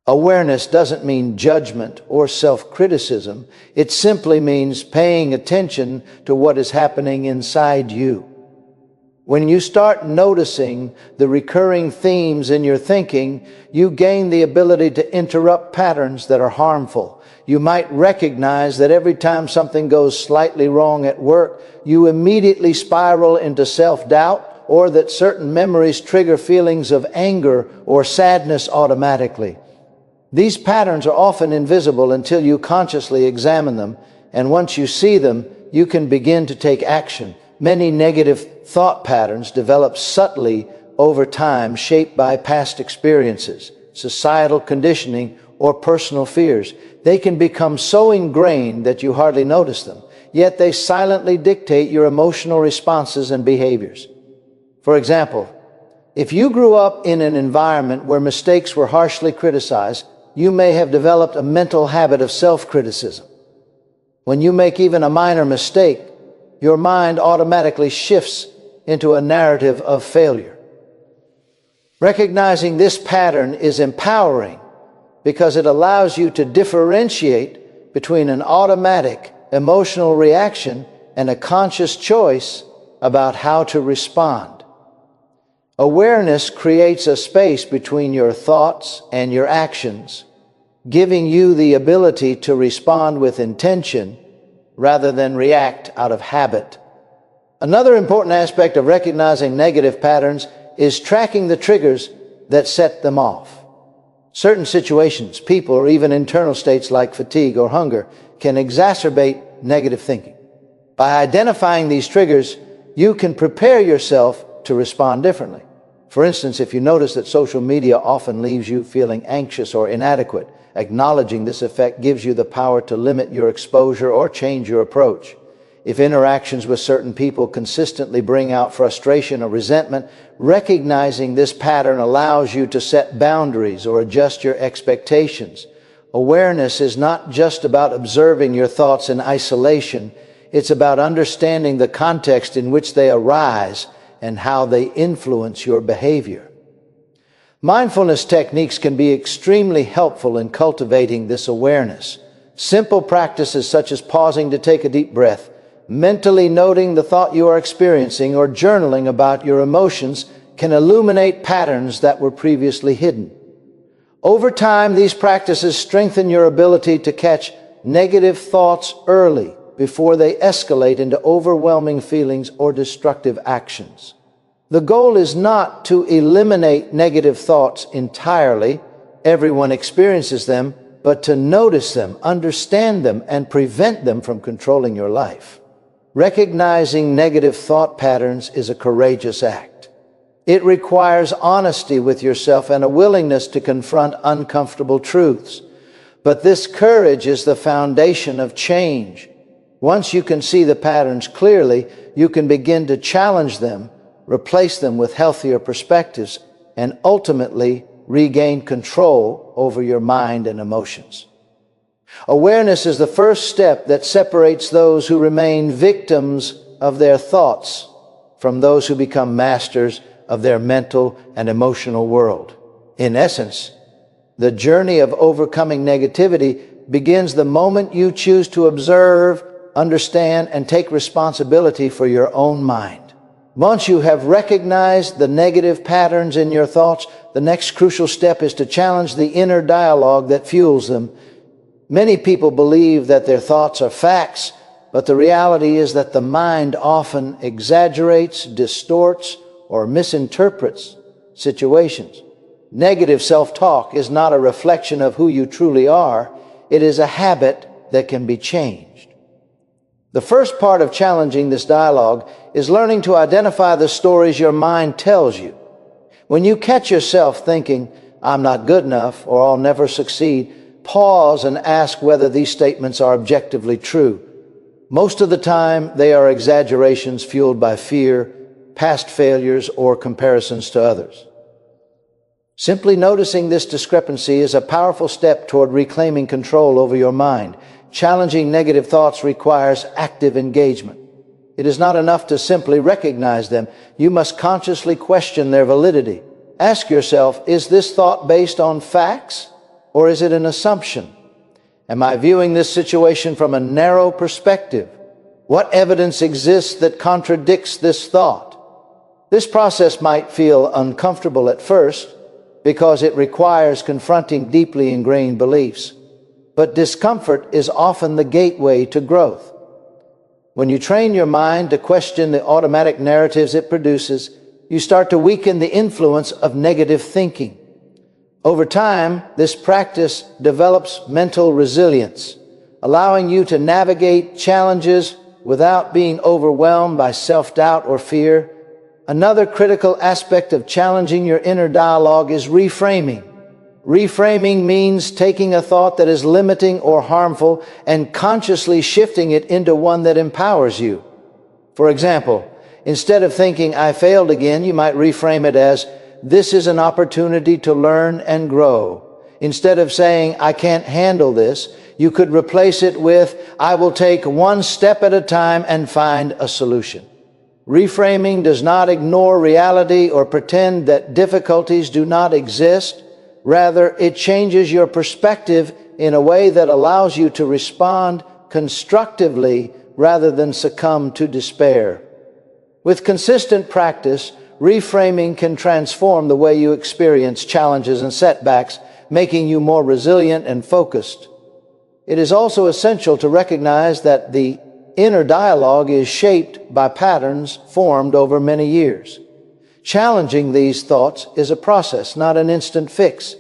Awareness doesn't mean judgment or self-criticism. It simply means paying attention to what is happening inside you. When you start noticing the recurring themes in your thinking, you gain the ability to interrupt patterns that are harmful. You might recognize that every time something goes slightly wrong at work, you immediately spiral into self-doubt, or that certain memories trigger feelings of anger or sadness automatically. These patterns are often invisible until you consciously examine them, and once you see them, you can begin to take action. Many negative thought patterns develop subtly over time, shaped by past experiences, societal conditioning, or personal fears. They can become so ingrained that you hardly notice them, yet they silently dictate your emotional responses and behaviors. For example, if you grew up in an environment where mistakes were harshly criticized, you may have developed a mental habit of self-criticism. When you make even a minor mistake, your mind automatically shifts into a narrative of failure. Recognizing this pattern is empowering because it allows you to differentiate between an automatic emotional reaction and a conscious choice about how to respond. Awareness creates a space between your thoughts and your actions, giving you the ability to respond with intention rather than react out of habit. Another important aspect of recognizing negative patterns is tracking the triggers that set them off. Certain situations, people, or even internal states like fatigue or hunger can exacerbate negative thinking. By identifying these triggers, you can prepare yourself to respond differently. For instance, if you notice that social media often leaves you feeling anxious or inadequate, acknowledging this effect gives you the power to limit your exposure or change your approach. If interactions with certain people consistently bring out frustration or resentment, recognizing this pattern allows you to set boundaries or adjust your expectations. Awareness is not just about observing your thoughts in isolation. It's about understanding the context in which they arise and how they influence your behavior. Mindfulness techniques can be extremely helpful in cultivating this awareness. Simple practices such as pausing to take a deep breath, mentally noting the thought you are experiencing, or journaling about your emotions can illuminate patterns that were previously hidden. Over time, these practices strengthen your ability to catch negative thoughts early before they escalate into overwhelming feelings or destructive actions. The goal is not to eliminate negative thoughts entirely. Everyone experiences them, but to notice them, understand them, and prevent them from controlling your life. Recognizing negative thought patterns is a courageous act. It requires honesty with yourself and a willingness to confront uncomfortable truths. But this courage is the foundation of change. Once you can see the patterns clearly, you can begin to challenge them, replace them with healthier perspectives, and ultimately regain control over your mind and emotions. Awareness is the first step that separates those who remain victims of their thoughts from those who become masters of their mental and emotional world. In essence, the journey of overcoming negativity begins the moment you choose to observe, understand, and take responsibility for your own mind. Once you have recognized the negative patterns in your thoughts, the next crucial step is to challenge the inner dialogue that fuels them. Many people believe that their thoughts are facts, but the reality is that the mind often exaggerates, distorts, or misinterprets situations. Negative self-talk is not a reflection of who you truly are. It is a habit that can be changed. The first part of challenging this dialogue is learning to identify the stories your mind tells you. When you catch yourself thinking, "I'm not good enough," or "I'll never succeed," pause and ask whether these statements are objectively true. Most of the time, they are exaggerations fueled by fear, past failures, or comparisons to others. Simply noticing this discrepancy is a powerful step toward reclaiming control over your mind. Challenging negative thoughts requires active engagement. It is not enough to simply recognize them. You must consciously question their validity. Ask yourself, is this thought based on facts or is it an assumption? Am I viewing this situation from a narrow perspective? What evidence exists that contradicts this thought? This process might feel uncomfortable at first because it requires confronting deeply ingrained beliefs. But discomfort is often the gateway to growth. When you train your mind to question the automatic narratives it produces, you start to weaken the influence of negative thinking. Over time, this practice develops mental resilience, allowing you to navigate challenges without being overwhelmed by self-doubt or fear. Another critical aspect of challenging your inner dialogue is reframing. Reframing means taking a thought that is limiting or harmful and consciously shifting it into one that empowers you. For example, instead of thinking, "I failed again," you might reframe it as, "This is an opportunity to learn and grow." Instead of saying, "I can't handle this," you could replace it with, "I will take one step at a time and find a solution." Reframing does not ignore reality or pretend that difficulties do not exist. Rather, it changes your perspective in a way that allows you to respond constructively rather than succumb to despair. With consistent practice, reframing can transform the way you experience challenges and setbacks, making you more resilient and focused. It is also essential to recognize that the inner dialogue is shaped by patterns formed over many years. Challenging these thoughts is a process, not an instant fix.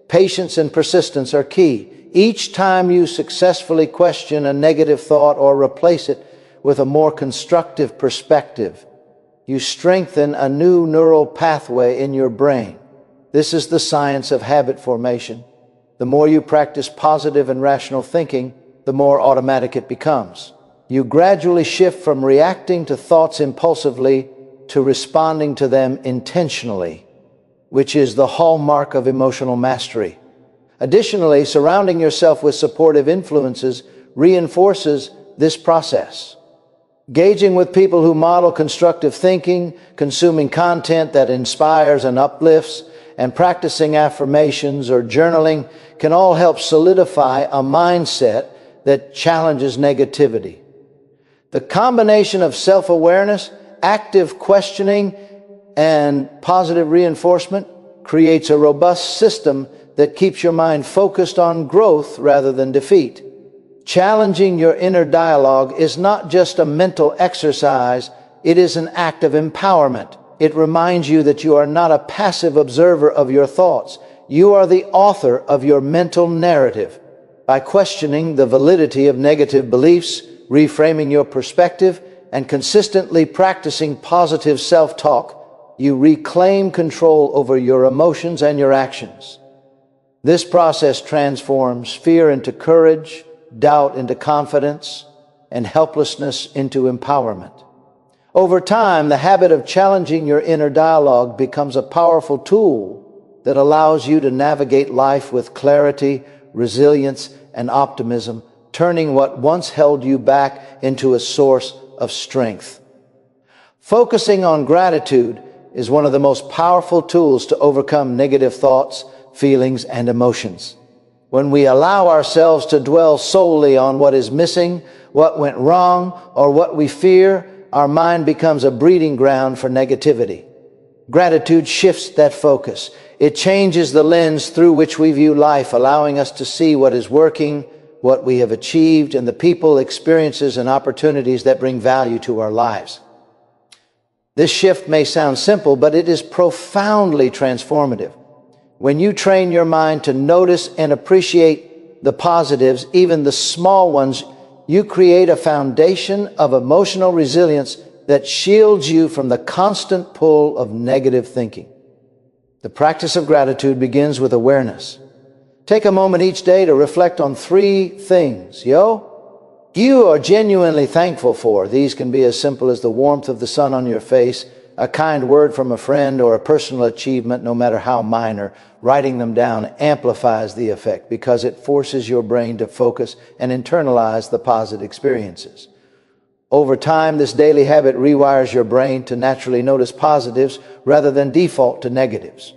Patience and persistence are key. Each time you successfully question a negative thought or replace it with a more constructive perspective, you strengthen a new neural pathway in your brain. This is the science of habit formation. The more you practice positive and rational thinking, the more automatic it becomes. You gradually shift from reacting to thoughts impulsively to responding to them intentionally, which is the hallmark of emotional mastery. Additionally, surrounding yourself with supportive influences reinforces this process. Engaging with people who model constructive thinking, consuming content that inspires and uplifts, and practicing affirmations or journaling can all help solidify a mindset that challenges negativity. The combination of self-awareness, active questioning, and positive reinforcement creates a robust system that keeps your mind focused on growth rather than defeat. Challenging your inner dialogue is not just a mental exercise, it is an act of empowerment. It reminds you that you are not a passive observer of your thoughts. You are the author of your mental narrative. By questioning the validity of negative beliefs, reframing your perspective, and consistently practicing positive self-talk, you reclaim control over your emotions and your actions. This process transforms fear into courage, doubt into confidence, and helplessness into empowerment. Over time, the habit of challenging your inner dialogue becomes a powerful tool that allows you to navigate life with clarity, resilience, and optimism, turning what once held you back into a source of strength. Focusing on gratitude is one of the most powerful tools to overcome negative thoughts, feelings, and emotions. When we allow ourselves to dwell solely on what is missing, what went wrong, or what we fear, our mind becomes a breeding ground for negativity. Gratitude shifts that focus. It changes the lens through which we view life, allowing us to see what is working, what we have achieved, and the people, experiences, and opportunities that bring value to our lives. This shift may sound simple, but it is profoundly transformative. When you train your mind to notice and appreciate the positives, even the small ones, you create a foundation of emotional resilience that shields you from the constant pull of negative thinking. The practice of gratitude begins with awareness. Take a moment each day to reflect on 3 things, you are genuinely thankful for. These can be as simple as the warmth of the sun on your face, a kind word from a friend, or a personal achievement, no matter how minor. Writing them down amplifies the effect because it forces your brain to focus and internalize the positive experiences. Over time, this daily habit rewires your brain to naturally notice positives rather than default to negatives.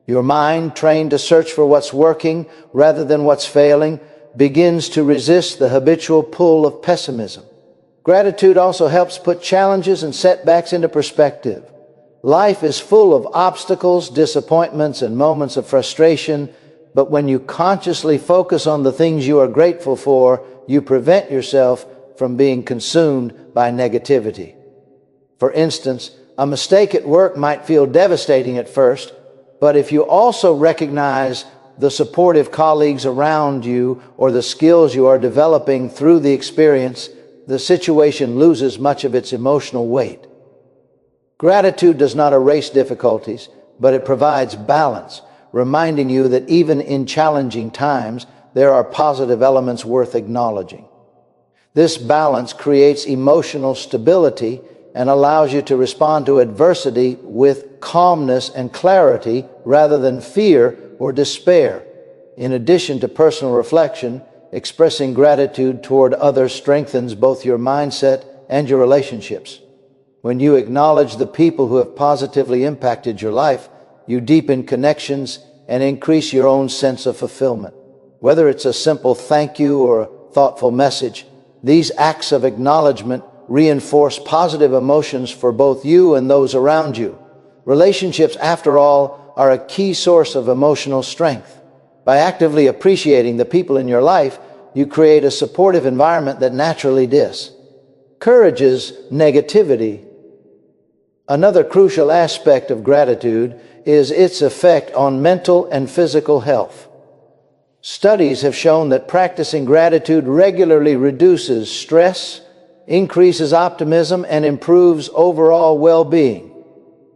Your mind, trained to search for what's working rather than what's failing, begins to resist the habitual pull of pessimism. Gratitude also helps put challenges and setbacks into perspective. Life is full of obstacles, disappointments, and moments of frustration, but when you consciously focus on the things you are grateful for, you prevent yourself from being consumed by negativity. For instance, a mistake at work might feel devastating at first, but if you also recognize the supportive colleagues around you or the skills you are developing through the experience, the situation loses much of its emotional weight. Gratitude does not erase difficulties, but it provides balance, reminding you that even in challenging times, there are positive elements worth acknowledging. This balance creates emotional stability and allows you to respond to adversity with calmness and clarity rather than fear or despair. In addition to personal reflection, expressing gratitude toward others strengthens both your mindset and your relationships. When you acknowledge the people who have positively impacted your life, you deepen connections and increase your own sense of fulfillment. Whether it's a simple thank you or a thoughtful message, these acts of acknowledgement reinforce positive emotions for both you and those around you. Relationships, after all, are a key source of emotional strength. By actively appreciating the people in your life, you create a supportive environment that naturally discourages negativity. Another crucial aspect of gratitude is its effect on mental and physical health. Studies have shown that practicing gratitude regularly reduces stress, increases optimism, and improves overall well-being.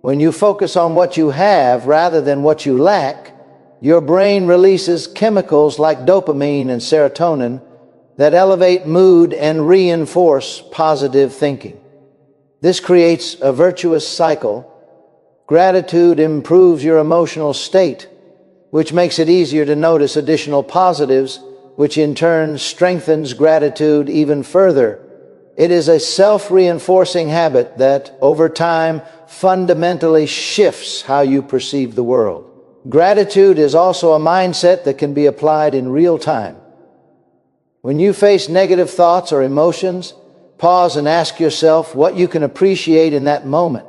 When you focus on what you have rather than what you lack, your brain releases chemicals like dopamine and serotonin that elevate mood and reinforce positive thinking. This creates a virtuous cycle. Gratitude improves your emotional state, which makes it easier to notice additional positives, which in turn strengthens gratitude even further. It is a self-reinforcing habit that, over time, fundamentally shifts how you perceive the world. Gratitude is also a mindset that can be applied in real time. When you face negative thoughts or emotions, pause and ask yourself what you can appreciate in that moment.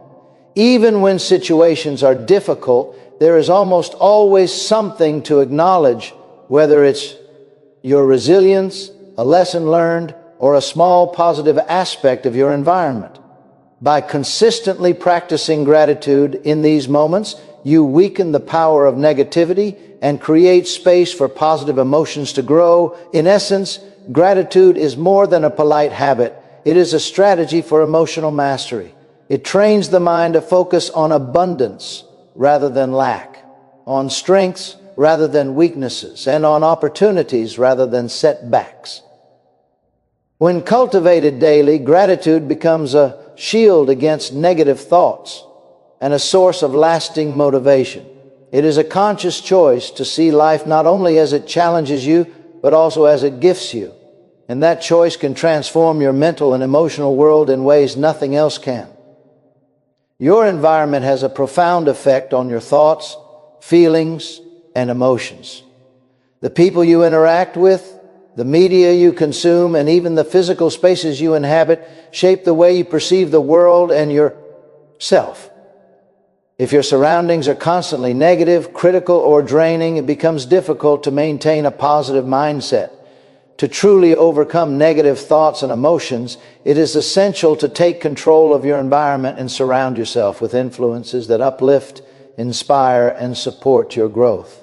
Even when situations are difficult, there is almost always something to acknowledge, whether it's your resilience, a lesson learned, or a small positive aspect of your environment. By consistently practicing gratitude in these moments, you weaken the power of negativity and create space for positive emotions to grow. In essence, gratitude is more than a polite habit. It is a strategy for emotional mastery. It trains the mind to focus on abundance rather than lack, on strengths rather than weaknesses, and on opportunities rather than setbacks. When cultivated daily, gratitude becomes a shield against negative thoughts and a source of lasting motivation. It is a conscious choice to see life not only as it challenges you, but also as it gifts you. And that choice can transform your mental and emotional world in ways nothing else can. Your environment has a profound effect on your thoughts, feelings, and emotions. The people you interact with, the media you consume, and even the physical spaces you inhabit shape the way you perceive the world and yourself. If your surroundings are constantly negative, critical, or draining, it becomes difficult to maintain a positive mindset. To truly overcome negative thoughts and emotions, it is essential to take control of your environment and surround yourself with influences that uplift, inspire, and support your growth.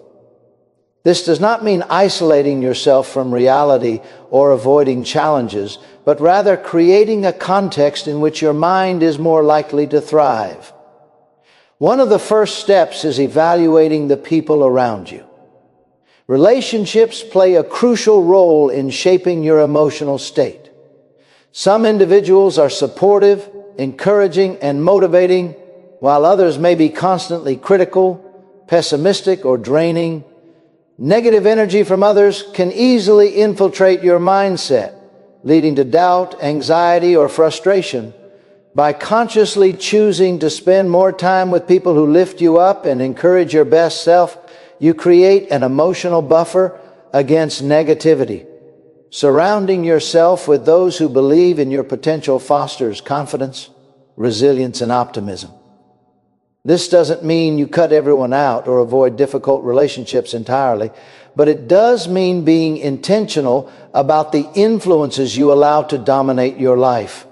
This does not mean isolating yourself from reality or avoiding challenges, but rather creating a context in which your mind is more likely to thrive. One of the first steps is evaluating the people around you. Relationships play a crucial role in shaping your emotional state. Some individuals are supportive, encouraging, and motivating, while others may be constantly critical, pessimistic, or draining. Negative energy from others can easily infiltrate your mindset, leading to doubt, anxiety, or frustration. By consciously choosing to spend more time with people who lift you up and encourage your best self, you create an emotional buffer against negativity. Surrounding yourself with those who believe in your potential fosters confidence, resilience, and optimism. This doesn't mean you cut everyone out or avoid difficult relationships entirely, but it does mean being intentional about the influences you allow to dominate your life.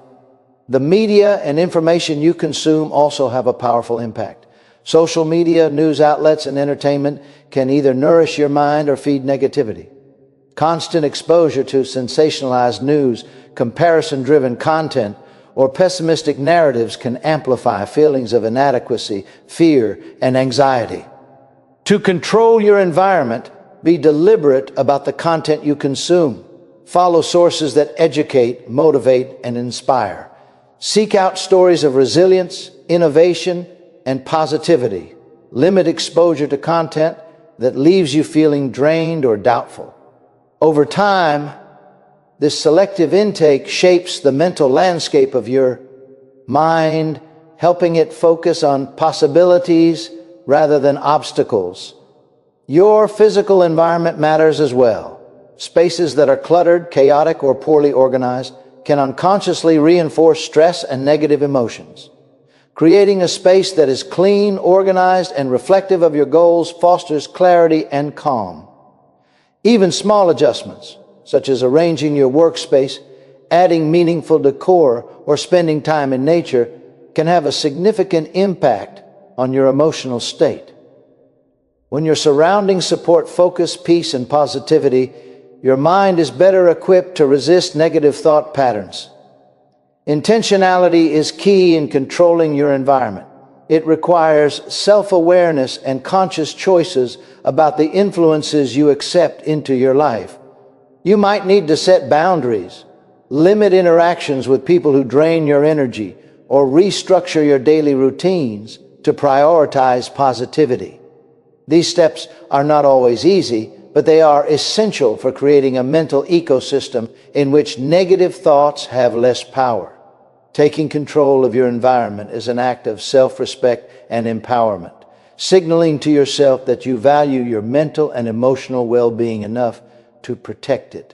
The media and information you consume also have a powerful impact. Social media, news outlets, and entertainment can either nourish your mind or feed negativity. Constant exposure to sensationalized news, comparison-driven content, or pessimistic narratives can amplify feelings of inadequacy, fear, and anxiety. To control your environment, be deliberate about the content you consume. Follow sources that educate, motivate, and inspire. Seek out stories of resilience, innovation, and positivity. Limit exposure to content that leaves you feeling drained or doubtful. Over time, this selective intake shapes the mental landscape of your mind, helping it focus on possibilities rather than obstacles. Your physical environment matters as well. Spaces that are cluttered, chaotic, or poorly organized can unconsciously reinforce stress and negative emotions. Creating a space that is clean, organized, and reflective of your goals fosters clarity and calm. Even small adjustments, such as arranging your workspace, adding meaningful decor, or spending time in nature, can have a significant impact on your emotional state. When your surroundings support focus, peace, and positivity, your mind is better equipped to resist negative thought patterns. Intentionality is key in controlling your environment. It requires self-awareness and conscious choices about the influences you accept into your life. You might need to set boundaries, limit interactions with people who drain your energy, or restructure your daily routines to prioritize positivity. These steps are not always easy, but they are essential for creating a mental ecosystem in which negative thoughts have less power. Taking control of your environment is an act of self-respect and empowerment, signaling to yourself that you value your mental and emotional well-being enough to protect it.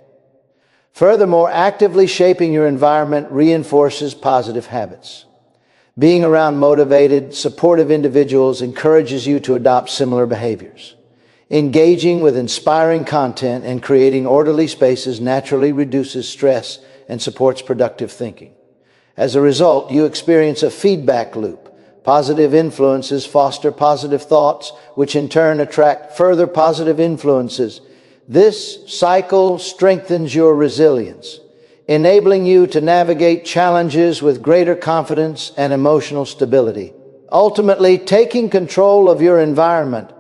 Furthermore, actively shaping your environment reinforces positive habits. Being around motivated, supportive individuals encourages you to adopt similar behaviors. Engaging with inspiring content and creating orderly spaces naturally reduces stress and supports productive thinking. As a result, you experience a feedback loop. Positive influences foster positive thoughts, which in turn attract further positive influences. This cycle strengthens your resilience, enabling you to navigate challenges with greater confidence and emotional stability. Ultimately, taking control of your environment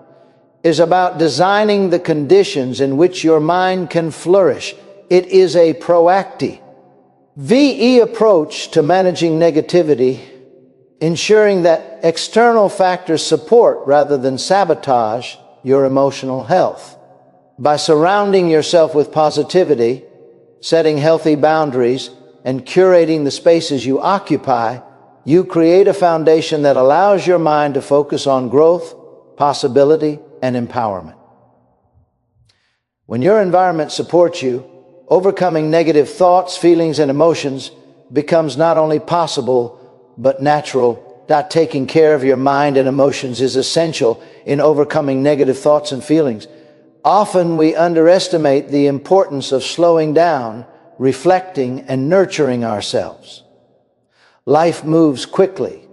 is about designing the conditions in which your mind can flourish. It is a proactive VE approach to managing negativity, ensuring that external factors support rather than sabotage your emotional health. By surrounding yourself with positivity, setting healthy boundaries, and curating the spaces you occupy, you create a foundation that allows your mind to focus on growth, possibility, and empowerment. When your environment supports you, overcoming negative thoughts, feelings, and emotions becomes not only possible, but natural. Taking care of your mind and emotions is essential in overcoming negative thoughts and feelings. Often we underestimate the importance of slowing down, reflecting, and nurturing ourselves. Life moves quickly,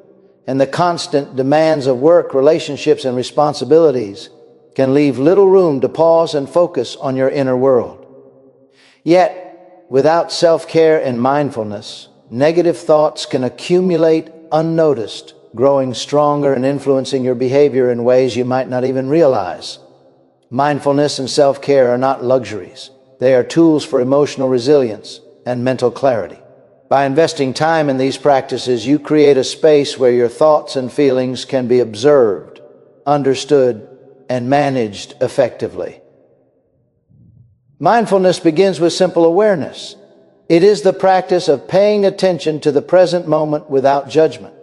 and the constant demands of work, relationships, and responsibilities can leave little room to pause and focus on your inner world. Yet, without self-care and mindfulness, negative thoughts can accumulate unnoticed, growing stronger and influencing your behavior in ways you might not even realize. Mindfulness and self-care are not luxuries. They are tools for emotional resilience and mental clarity. By investing time in these practices, you create a space where your thoughts and feelings can be observed, understood, and managed effectively. Mindfulness begins with simple awareness. It is the practice of paying attention to the present moment without judgment.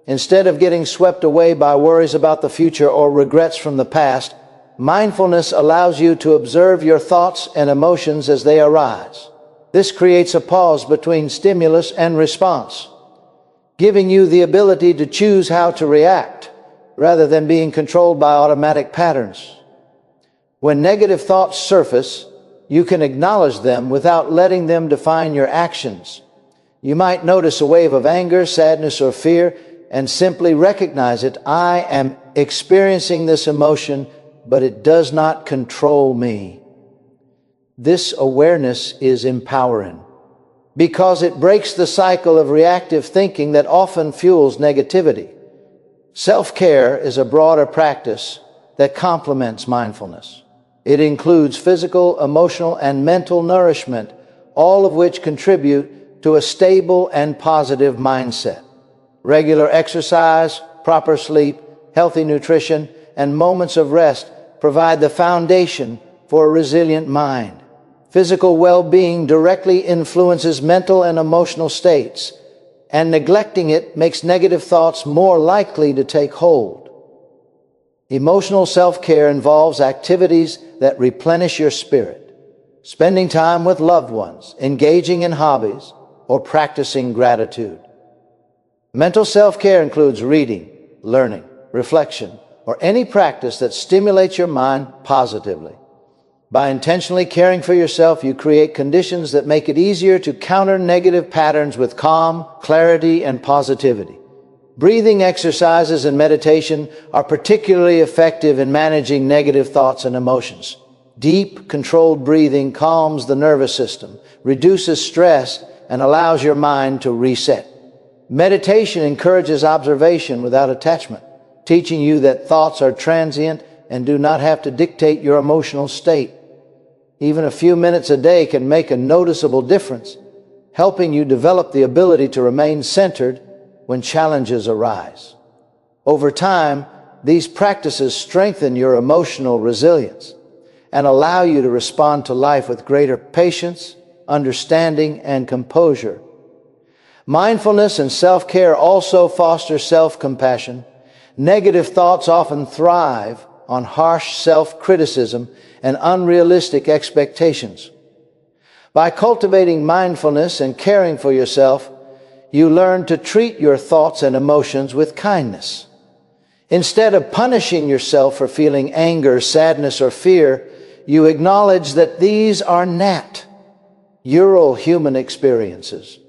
Instead of getting swept away by worries about the future or regrets from the past, mindfulness allows you to observe your thoughts and emotions as they arise. This creates a pause between stimulus and response, giving you the ability to choose how to react rather than being controlled by automatic patterns. When negative thoughts surface, you can acknowledge them without letting them define your actions. You might notice a wave of anger, sadness, or fear and simply recognize it. I am experiencing this emotion, but it does not control me. This awareness is empowering because it breaks the cycle of reactive thinking that often fuels negativity. Self-care is a broader practice that complements mindfulness. It includes physical, emotional, and mental nourishment, all of which contribute to a stable and positive mindset. Regular exercise, proper sleep, healthy nutrition, and moments of rest provide the foundation for a resilient mind. Physical well-being directly influences mental and emotional states, and neglecting it makes negative thoughts more likely to take hold. Emotional self-care involves activities that replenish your spirit, spending time with loved ones, engaging in hobbies, or practicing gratitude. Mental self-care includes reading, learning, reflection, or any practice that stimulates your mind positively. By intentionally caring for yourself, you create conditions that make it easier to counter negative patterns with calm, clarity, and positivity. Breathing exercises and meditation are particularly effective in managing negative thoughts and emotions. Deep, controlled breathing calms the nervous system, reduces stress, and allows your mind to reset. Meditation encourages observation without attachment, teaching you that thoughts are transient and do not have to dictate your emotional state. Even a few minutes a day can make a noticeable difference, helping you develop the ability to remain centered when challenges arise. Over time, these practices strengthen your emotional resilience and allow you to respond to life with greater patience, understanding, and composure. Mindfulness and self-care also foster self-compassion. Negative thoughts often thrive on harsh self-criticism and unrealistic expectations. By cultivating mindfulness and caring for yourself, you learn to treat your thoughts and emotions with kindness. Instead of punishing yourself for feeling anger, sadness, or fear, you acknowledge that these are neural human experiences.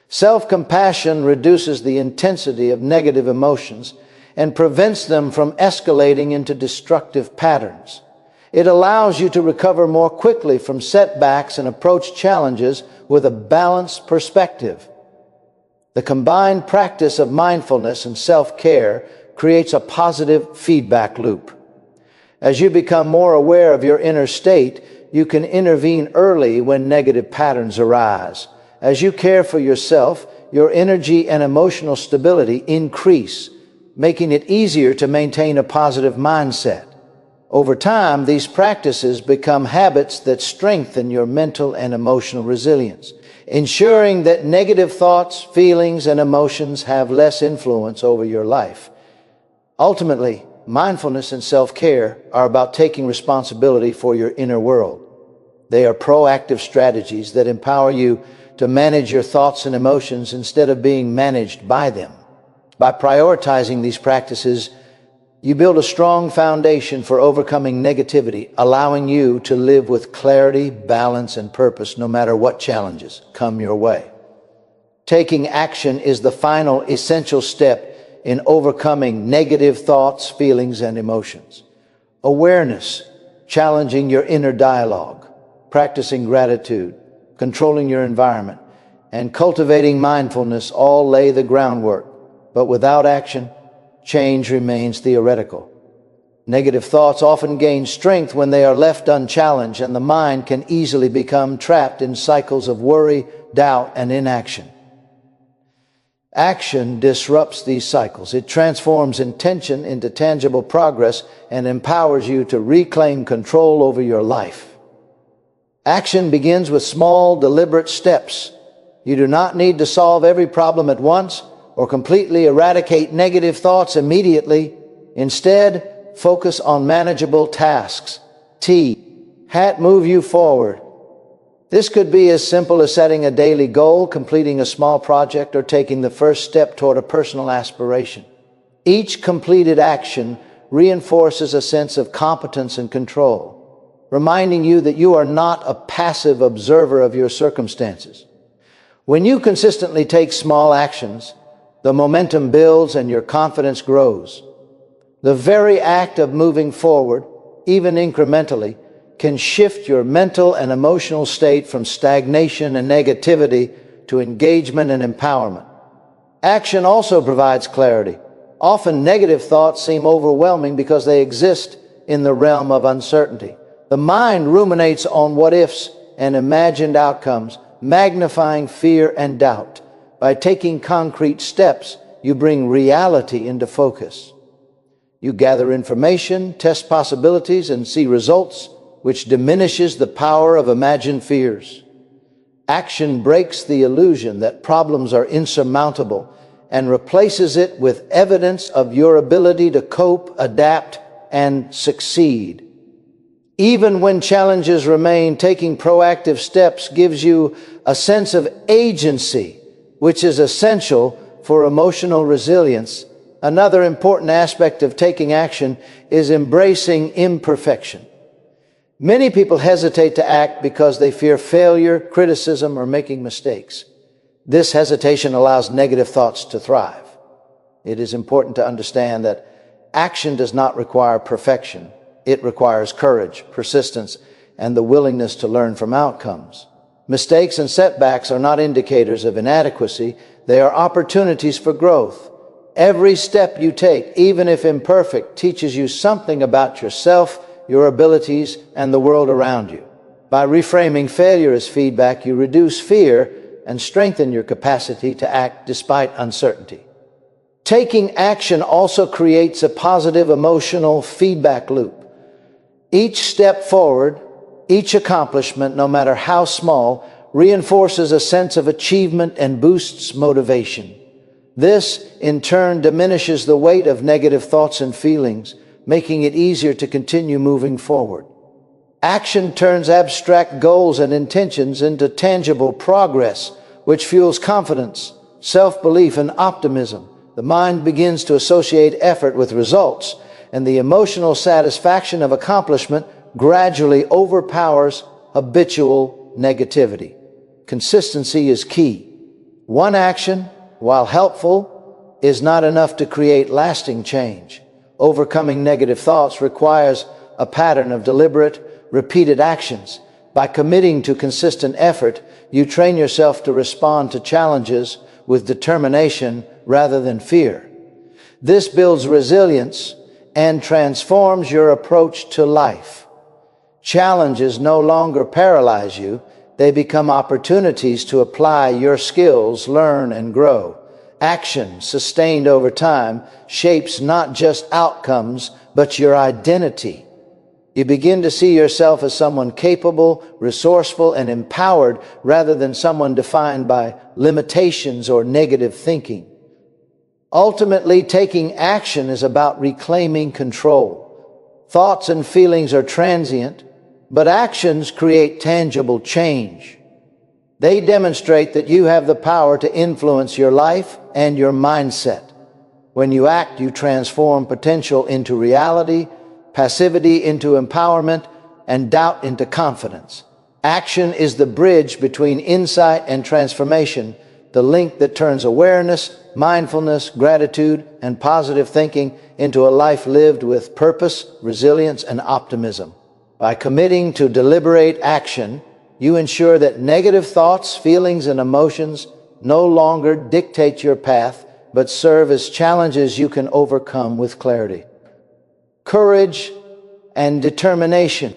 Self-compassion reduces the intensity of negative emotions and prevents them from escalating into destructive patterns. It allows you to recover more quickly from setbacks and approach challenges with a balanced perspective. The combined practice of mindfulness and self-care creates a positive feedback loop. As you become more aware of your inner state, you can intervene early when negative patterns arise. As you care for yourself, your energy and emotional stability increase, making it easier to maintain a positive mindset. Over time, these practices become habits that strengthen your mental and emotional resilience, ensuring that negative thoughts, feelings, and emotions have less influence over your life. Ultimately, mindfulness and self-care are about taking responsibility for your inner world. They are proactive strategies that empower you to manage your thoughts and emotions instead of being managed by them. By prioritizing these practices, you build a strong foundation for overcoming negativity, allowing you to live with clarity, balance, and purpose no matter what challenges come your way. Taking action is the final essential step in overcoming negative thoughts, feelings, and emotions. Awareness, challenging your inner dialogue, practicing gratitude, controlling your environment, and cultivating mindfulness all lay the groundwork. But without action, change remains theoretical. Negative thoughts often gain strength when they are left unchallenged, and the mind can easily become trapped in cycles of worry, doubt, and inaction. Action disrupts these cycles. It transforms intention into tangible progress and empowers you to reclaim control over your life. Action begins with small, deliberate steps. You do not need to solve every problem at once or completely eradicate negative thoughts immediately. Instead, focus on manageable tasks. Move you forward. This could be as simple as setting a daily goal, completing a small project, or taking the first step toward a personal aspiration. Each completed action reinforces a sense of competence and control, reminding you that you are not a passive observer of your circumstances. When you consistently take small actions, the momentum builds and your confidence grows. The very act of moving forward, even incrementally, can shift your mental and emotional state from stagnation and negativity to engagement and empowerment. Action also provides clarity. Often negative thoughts seem overwhelming because they exist in the realm of uncertainty. The mind ruminates on what-ifs and imagined outcomes, magnifying fear and doubt. By taking concrete steps, you bring reality into focus. You gather information, test possibilities, and see results, which diminishes the power of imagined fears. Action breaks the illusion that problems are insurmountable and replaces it with evidence of your ability to cope, adapt, and succeed. Even when challenges remain, taking proactive steps gives you a sense of agency, which is essential for emotional resilience. Another important aspect of taking action is embracing imperfection. Many people hesitate to act because they fear failure, criticism, or making mistakes. This hesitation allows negative thoughts to thrive. It is important to understand that action does not require perfection. It requires courage, persistence, and the willingness to learn from outcomes. Mistakes and setbacks are not indicators of inadequacy. They are opportunities for growth. Every step you take, even if imperfect, teaches you something about yourself, your abilities, and the world around you. By reframing failure as feedback, you reduce fear and strengthen your capacity to act despite uncertainty. Taking action also creates a positive emotional feedback loop. Each step forward, each accomplishment, no matter how small, reinforces a sense of achievement and boosts motivation. This, in turn, diminishes the weight of negative thoughts and feelings, making it easier to continue moving forward. Action turns abstract goals and intentions into tangible progress, which fuels confidence, self-belief, and optimism. The mind begins to associate effort with results, and the emotional satisfaction of accomplishment gradually overpowers habitual negativity. Consistency is key. One action, while helpful, is not enough to create lasting change. Overcoming negative thoughts requires a pattern of deliberate, repeated actions. By committing to consistent effort, you train yourself to respond to challenges with determination rather than fear. This builds resilience and transforms your approach to life. Challenges no longer paralyze you. They become opportunities to apply your skills, learn, and grow. Action, sustained over time, shapes not just outcomes, but your identity. You begin to see yourself as someone capable, resourceful, and empowered rather than someone defined by limitations or negative thinking. Ultimately, taking action is about reclaiming control. Thoughts and feelings are transient, but actions create tangible change. They demonstrate that you have the power to influence your life and your mindset. When you act, you transform potential into reality, passivity into empowerment, and doubt into confidence. Action is the bridge between insight and transformation, the link that turns awareness, mindfulness, gratitude, and positive thinking into a life lived with purpose, resilience, and optimism. By committing to deliberate action, you ensure that negative thoughts, feelings, and emotions no longer dictate your path, but serve as challenges you can overcome with clarity. Courage and determination.